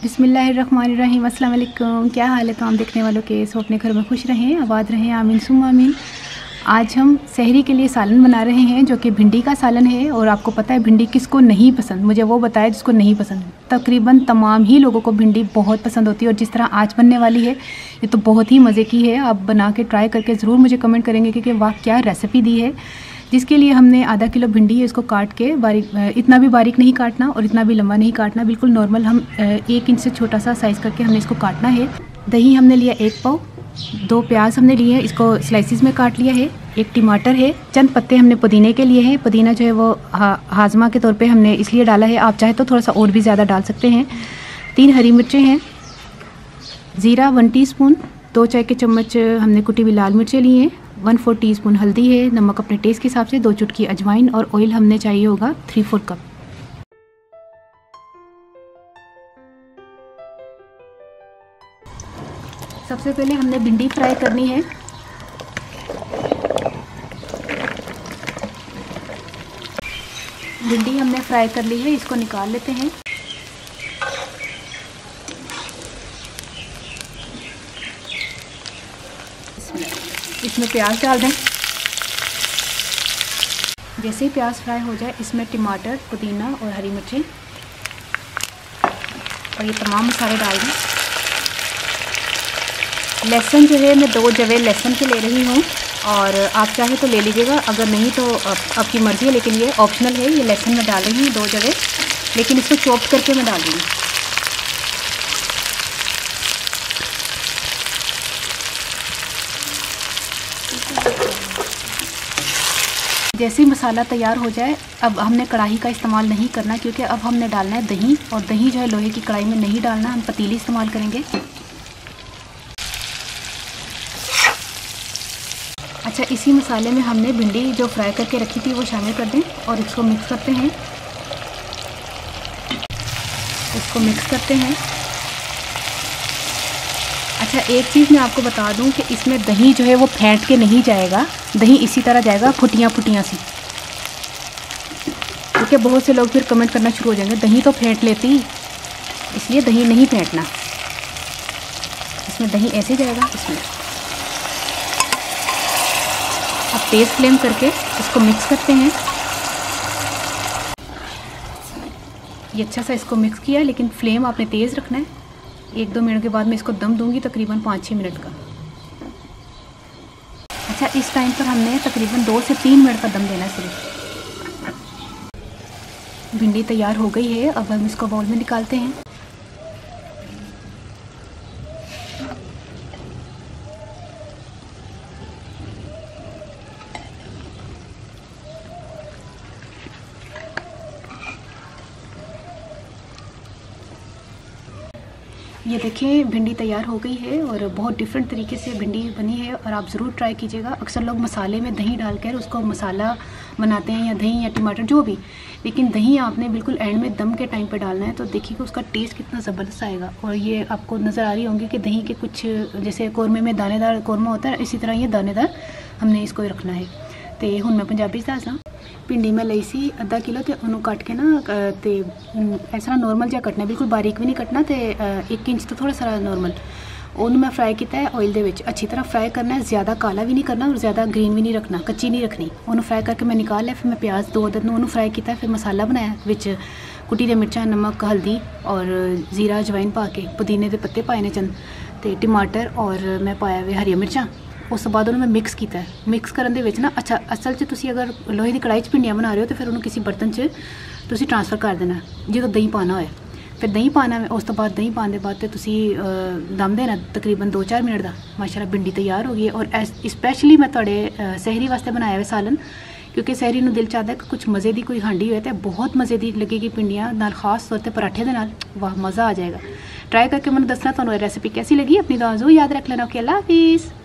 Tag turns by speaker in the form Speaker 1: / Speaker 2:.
Speaker 1: बिस्मिल्लाहिर्रहमानिर्रहीम, अस्सलाम वालेकुम। क्या हाल है तमाम देखने वालों के? सो अपने घर में खुश रहें, आबाद रहें, आमीन सुम्मा आमीन। आज हम सहरी के लिए सालन बना रहे हैं जो कि भिंडी का सालन है। और आपको पता है भिंडी किसको नहीं पसंद, मुझे वो बताया जिसको नहीं पसंद। तकरीबन तमाम ही लोगों को भिंडी बहुत पसंद होती है और जिस तरह आज बनने वाली है ये तो बहुत ही मज़े की है। आप बना के ट्राई करके ज़रूर मुझे कमेंट करेंगे कि वाह क्या रेसिपी दी है। जिसके लिए हमने आधा किलो भिंडी है, इसको काट के बारीक, इतना भी बारीक नहीं काटना और इतना भी लंबा नहीं काटना, बिल्कुल नॉर्मल हम 1 इंच से छोटा सा साइज़ करके हमने इसको काटना है। दही हमने लिया 1 पाव, 2 प्याज हमने लिए हैं, इसको स्लाइसिस में काट लिया है। 1 टमाटर है, चंद पत्ते हमने पुदीने के लिए हैं। पुदीना जो है वो हाजमा के तौर पे हमने इसलिए डाला है, आप चाहे तो थोड़ा सा और भी ज़्यादा डाल सकते हैं। 3 हरी मिर्चें हैं, ज़ीरा 1 टीस्पून, 2 चाय के चम्मच हमने कुटी हुई लाल मिर्चें ली हैं, 1/4 टीस्पून हल्दी है, नमक अपने टेस्ट के हिसाब से, 2 चुटकी अजवाइन और ऑयल हमने चाहिए होगा 3/4 कप। सबसे पहले हमने भिंडी फ्राई करनी है। भिंडी हमने फ्राई कर ली है, इसको निकाल लेते हैं। इसमें प्याज डाल दें। जैसे ही प्याज फ्राई हो जाए इसमें टमाटर, पुदीना और हरी मिर्चें और ये तमाम मसाले डाल दें। लहसुन जो है मैं 2 जवे लहसुन के ले रही हूँ और आप चाहे तो ले लीजिएगा, अगर नहीं तो आपकी मर्ज़ी है, लेकिन ये ऑप्शनल है। ये लहसुन मैं डाल रही हूँ 2 जवे, लेकिन इसको चॉप करके मैं डाल दूँगी। जैसे ही मसाला तैयार हो जाए, अब हमने कढ़ाई का इस्तेमाल नहीं करना क्योंकि अब हमने डालना है दही, और दही जो है लोहे की कढ़ाई में नहीं डालना, हम पतीली इस्तेमाल करेंगे। अच्छा, इसी मसाले में हमने भिंडी जो फ्राई करके रखी थी वो शामिल कर दें और इसको मिक्स करते हैं। अच्छा, एक चीज़ मैं आपको बता दूं कि इसमें दही जो है वो फेंट के नहीं जाएगा, दही इसी तरह जाएगा फुटियाँ सी, क्योंकि बहुत से लोग फिर कमेंट करना शुरू हो जाएंगे दही तो फेंट लेती, इसलिए दही नहीं फेंटना, इसमें दही ऐसे जाएगा। इसमें अब तेज़ फ्लेम करके इसको मिक्स करते हैं। ये अच्छा सा इसको मिक्स किया, लेकिन फ्लेम आपने तेज़ रखना है। 1-2 मिनट के बाद मैं इसको दम दूंगी, तकरीबन 5-6 मिनट का। अच्छा, इस टाइम पर हमने तकरीबन 2 से 3 मिनट का दम देना है सिर्फ। भिंडी तैयार हो गई है, अब हम इसको बाउल में निकालते हैं। ये देखिए भिंडी तैयार हो गई है और बहुत डिफरेंट तरीके से भिंडी बनी है और आप ज़रूर ट्राई कीजिएगा। अक्सर लोग मसाले में दही डालकर उसको मसाला बनाते हैं, या दही या टमाटर जो भी, लेकिन दही आपने बिल्कुल एंड में दम के टाइम पे डालना है, तो देखिए उसका टेस्ट कितना ज़बरदस्त आएगा। और ये आपको नज़र आ रही होंगी कि दही के कुछ, जैसे कौरमे में दानेदार कौरमा होता है, इसी तरह ये दानेदार हमने इसको रखना है। तो हूँ मैं पंजाबी दसा, भिंडी मैं लई सी आधा किलो, तो उन्होंने कट के ना तो इस तरह नॉर्मल जहा कटना, बिल्कुल बारीक भी नहीं कटना, तो 1 इंच तो थोड़ा सा नॉर्मल। उन्होंने मैं फ्राई किया है ऑयल दे विच, अच्छी तरह फ्राई करना है, ज़्यादा काला भी नहीं करना और ज़्यादा ग्रीन भी नहीं रखना, कच्ची नहीं रखनी। उन्होंने फ्राई करके मैं निकाल लिया। फिर मैं प्याज 2 अदद उन्होंने फ्राई किया, फिर मसाला बनाया विच कुटी दे मिर्चा, नमक, हल्दी और ज़ीरा अजवाइन पा के, पुदीने के पत्ते पाए ने चंद, तो टमाटर और मैं पाया वे हरिया मिर्चा। उस बाद उन्होंने मैं मिक्स किया। मिक्स करने दे विच ना, अच्छा असल च तुसी अगर लोहे की कढ़ाई च भिंडियां बना रहे हो तो फिर उन्होंने किसी बर्तन च तुसी ट्रांसफर कर देना, जो दही पाना होए, फिर दही पाना। उस तो बाद दही पाने के बाद तुसी दम देना तकरीबन 2-4 मिनट का। माशाल्लाह भिंडी तैयार हो गई है। और स्पैशली मैं थोड़े सहरी वास्ते बनाया हुआ सालन, क्योंकि सहरी नूं दिल चाहता है कि कुछ मज़े की कोई हांडी होए तो बहुत मज़े की लगेगी भिंडियां नाल, खास तौर पर पराठे के नाल, वाह मज़ा आ जाएगा। ट्राई करके मैंने दसना तुहानूं रेसिपी कैसी लगी। अपनी दुआ ज़रूर याद रख लेना। ओके, अल्लाह हाफिज़।